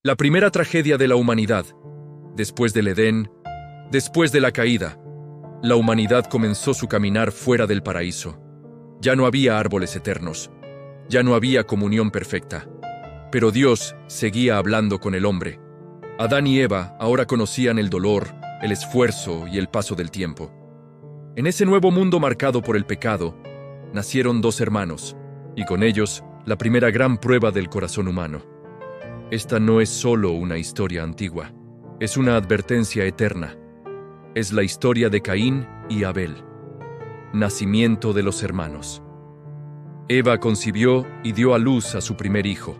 La primera tragedia de la humanidad. Después del Edén, después de la caída, la humanidad comenzó su caminar fuera del paraíso. Ya no había árboles eternos, ya no había comunión perfecta. Pero Dios seguía hablando con el hombre. Adán y Eva ahora conocían el dolor, el esfuerzo y el paso del tiempo. En ese nuevo mundo marcado por el pecado, nacieron dos hermanos, y con ellos la primera gran prueba del corazón humano. Esta no es solo una historia antigua, es una advertencia eterna. Es la historia de Caín y Abel. Nacimiento de los hermanos. Eva concibió y dio a luz a su primer hijo.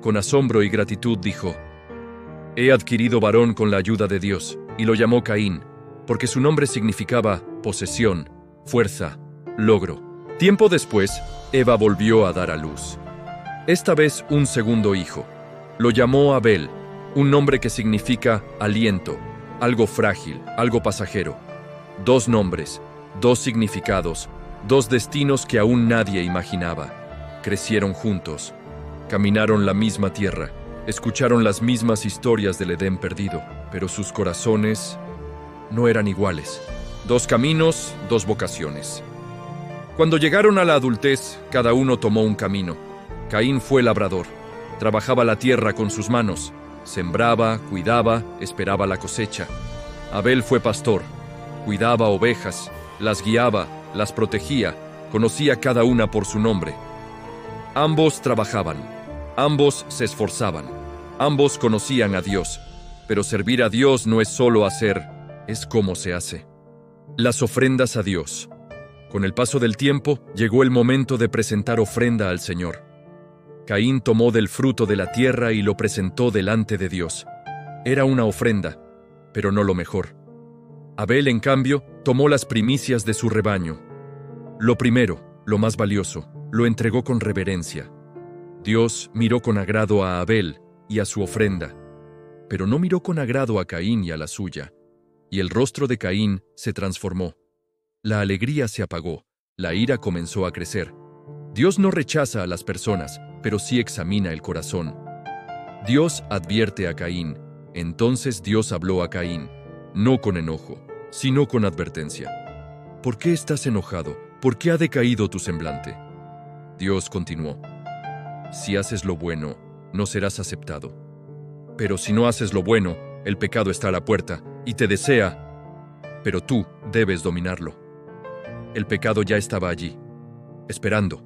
Con asombro y gratitud dijo: «He adquirido varón con la ayuda de Dios», y lo llamó Caín, porque su nombre significaba posesión, fuerza, logro. Tiempo después, Eva volvió a dar a luz. Esta vez un segundo hijo. Lo llamó Abel, un nombre que significa aliento, algo frágil, algo pasajero. Dos nombres, dos significados, dos destinos que aún nadie imaginaba. Crecieron juntos, caminaron la misma tierra, escucharon las mismas historias del Edén perdido, pero sus corazones no eran iguales. Dos caminos, dos vocaciones. Cuando llegaron a la adultez, cada uno tomó un camino. Caín fue labrador, trabajaba la tierra con sus manos, sembraba, cuidaba, esperaba la cosecha. Abel fue pastor, cuidaba ovejas, las guiaba, las protegía, conocía cada una por su nombre. Ambos trabajaban, ambos se esforzaban, ambos conocían a Dios, pero servir a Dios no es solo hacer, es cómo se hace. Las ofrendas a Dios. Con el paso del tiempo, llegó el momento de presentar ofrenda al Señor. Caín tomó del fruto de la tierra y lo presentó delante de Dios. Era una ofrenda, pero no lo mejor. Abel, en cambio, tomó las primicias de su rebaño. Lo primero, lo más valioso, lo entregó con reverencia. Dios miró con agrado a Abel y a su ofrenda, pero no miró con agrado a Caín y a la suya. Y el rostro de Caín se transformó. La alegría se apagó, la ira comenzó a crecer. Dios no rechaza a las personas, pero sí examina el corazón. Dios advierte a Caín. Entonces Dios habló a Caín, no con enojo, sino con advertencia. ¿Por qué estás enojado? ¿Por qué ha decaído tu semblante? Dios continuó: si haces lo bueno, no serás aceptado. Pero si no haces lo bueno, el pecado está a la puerta y te desea, pero tú debes dominarlo. El pecado ya estaba allí, esperando,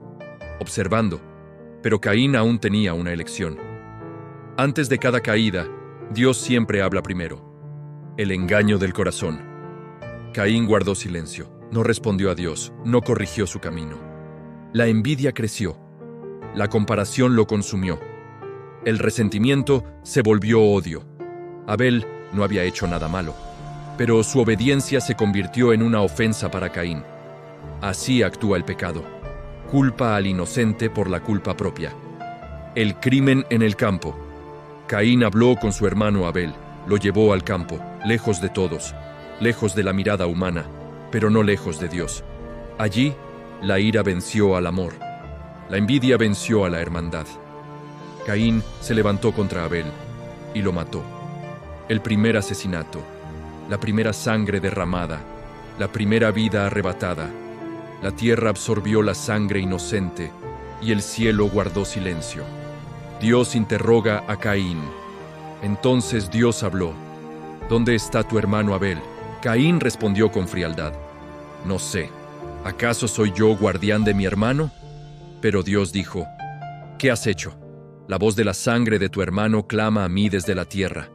observando, pero Caín aún tenía una elección. Antes de cada caída, Dios siempre habla primero. El engaño del corazón. Caín guardó silencio, no respondió a Dios, no corrigió su camino. La envidia creció, la comparación lo consumió. El resentimiento se volvió odio. Abel no había hecho nada malo, pero su obediencia se convirtió en una ofensa para Caín. Así actúa el pecado. Culpa al inocente por la culpa propia. El crimen en el campo. Caín habló con su hermano Abel, lo llevó al campo, lejos de todos, lejos de la mirada humana, pero no lejos de Dios. Allí, la ira venció al amor. La envidia venció a la hermandad. Caín se levantó contra Abel y lo mató. El primer asesinato, la primera sangre derramada, la primera vida arrebatada. La tierra absorbió la sangre inocente y el cielo guardó silencio. Dios interroga a Caín. Entonces Dios habló: ¿dónde está tu hermano Abel? Caín respondió con frialdad: no sé, ¿acaso soy yo guardián de mi hermano? Pero Dios dijo: ¿qué has hecho? La voz de la sangre de tu hermano clama a mí desde la tierra.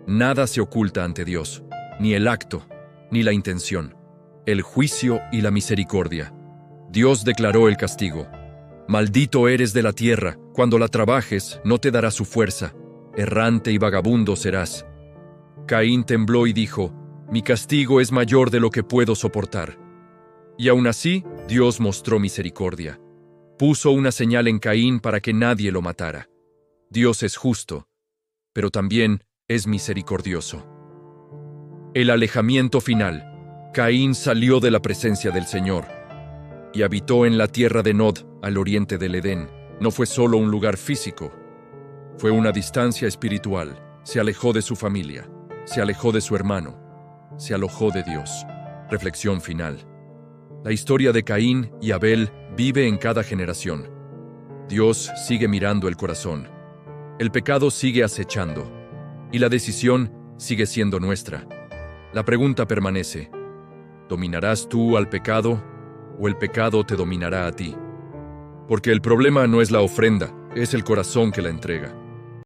Nada se oculta ante Dios, ni el acto, ni la intención, el juicio y la misericordia. Dios declaró el castigo. Maldito eres de la tierra, cuando la trabajes no te dará su fuerza, errante y vagabundo serás. Caín tembló y dijo: mi castigo es mayor de lo que puedo soportar. Y aún así, Dios mostró misericordia. Puso una señal en Caín para que nadie lo matara. Dios es justo, pero también es misericordioso. El alejamiento final. Caín salió de la presencia del Señor y habitó en la tierra de Nod, al oriente del Edén. No fue solo un lugar físico, Fue una distancia espiritual. Se alejó de su familia, se alejó de su hermano, se alojó de Dios. Reflexión final. La historia de Caín y Abel vive en cada generación. Dios sigue mirando el corazón. El pecado sigue acechando. Y la decisión sigue siendo nuestra. La pregunta permanece: ¿dominarás tú al pecado o el pecado te dominará a ti? Porque el problema no es la ofrenda, es el corazón que la entrega.